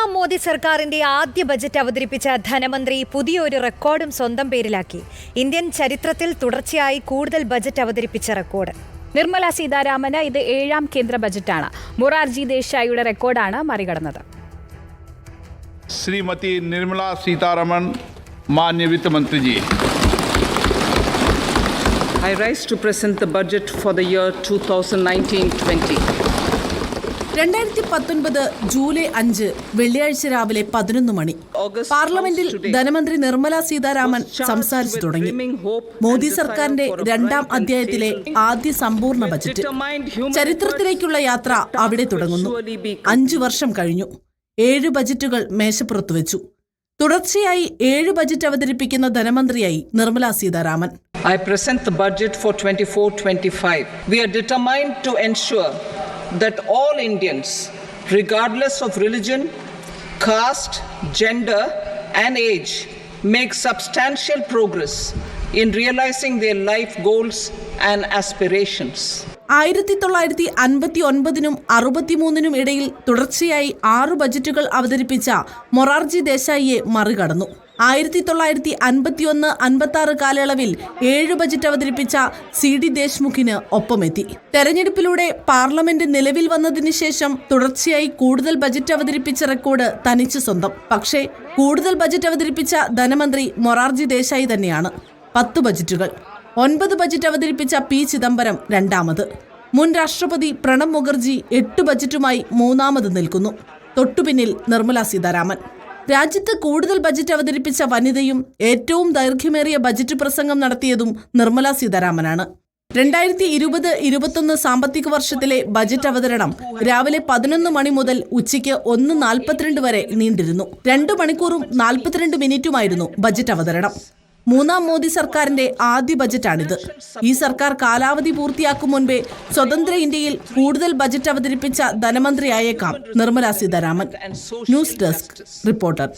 മൂന്നാം മോദി സർക്കാരിന്റെ ആദ്യ ബജറ്റ് അവതരിപ്പിച്ച ധനമന്ത്രി പുതിയൊരു റെക്കോർഡും സ്വന്തം പേരിലാക്കി. ഇന്ത്യൻ ചരിത്രത്തിൽ തുടർച്ചയായി കൂടുതൽ ബജറ്റ് അവതരിപ്പിച്ച റെക്കോർഡ്. നിർമ്മല സീതാരാമന് ഇത് 7ാം കേന്ദ്ര ബജറ്റാണ്. മൊറാർജി ദേശായിയുടെ റെക്കോർഡാണ് മറികടന്നത്. ശ്രീമതി നിർമ്മല സീതാരാമൻ, മാന്യ വിത്ത മന്ത്രി G. I rise to present the budget for the year 2019-20. 2019 July 5 വെള്ളിയാഴ്ച രാവിലെ 11 മണി പാർലമെന്റിൽ ധനമന്ത്രി നിർമ്മല സീതാരാമൻ സംസാരിച്ചു തുടങ്ങി. മോദി സർക്കാരിന്റെ 2ാം അധ്യായത്തിലെ ആദ്യ സമ്പൂർണ്ണ ബജറ്റ്. ചരിത്രത്തിലേക്കുള്ള യാത്ര അവിടെ തുടങ്ങുന്നു. 5 വർഷം കഴിഞ്ഞു. 7 ബജറ്റുകൾ മേശപ്പുറത്ത് വെച്ചു. തുടർച്ചയായി 7 ബജറ്റ് അവതരിപ്പിക്കുന്ന ധനമന്ത്രിയായി Nirmala Sitharaman. I present the budget for 24-25. We are determined to ensure that all Indians, regardless of religion, caste, gender, and age, make substantial progress in realizing their life goals and aspirations. 1959-നും 63-നും ഇടയിൽ തുടർച്ചയായി 6 ബജറ്റുകൾ അവതരിപ്പിച്ച മൊറാർജി ദേശായിയെ മറികടന്നു. 1951-56 കാലയളവിൽ 7 budget അവതരിപ്പിച്ച CD ദേശ്മുഖിന് ഒപ്പമെത്തി. തെരഞ്ഞെടുപ്പിലൂടെ parliament നിലവിൽ വന്നതിന് ശേഷം തുടർച്ചയായി കൂടുതൽ ബജറ്റ് അവതരിപ്പിച്ച റെക്കോർഡ് തനിച്ച് സ്വന്തം. പക്ഷേ കൂടുതൽ ബജറ്റ് അവതരിപ്പിച്ച ധനമന്ത്രി മൊറാർജി ദേശായി തന്നെയാണ്. 10 ബജറ്റുകൾ. 9 ബജറ്റ് അവതരിപ്പിച്ച P ചിദംബരം രണ്ടാമത്. മുൻ രാഷ്ട്രപതി പ്രണബ് മുഖർജി 8 ബജറ്റുമായി മൂന്നാമത് നിൽക്കുന്നു. തൊട്ടുപിന്നിൽ നിർമ്മല സീതാരാമൻ. രാജ്യത്ത് കൂടുതൽ ബജറ്റ് അവതരിപ്പിച്ച വനിതയും ഏറ്റവും ദൈർഘ്യമേറിയ ബജറ്റ് പ്രസംഗം നടത്തിയതും നിർമ്മല സീതാരാമനാണ്. 2020-21 സാമ്പത്തിക വർഷത്തിലെ ബജറ്റ് അവതരണം രാവിലെ 11 മണി മുതൽ ഉച്ചയ്ക്ക് 1:42 വരെ നീണ്ടിരുന്നു. 2 മണിക്കൂറും 42 മിനിറ്റുമായിരുന്നു ബജറ്റ് അവതരണം. 3ാം മോദി സർക്കാരിന്റെ ആദ്യ ബജറ്റാണിത്. ഈ സർക്കാർ കാലാവധി പൂർത്തിയാക്കും മുൻപേ സ്വതന്ത്ര ഇന്ത്യയിൽ കൂടുതൽ ബജറ്റ് അവതരിപ്പിച്ച ധനമന്ത്രിയായേക്കാം Nirmala Sitharaman. News desk reporter.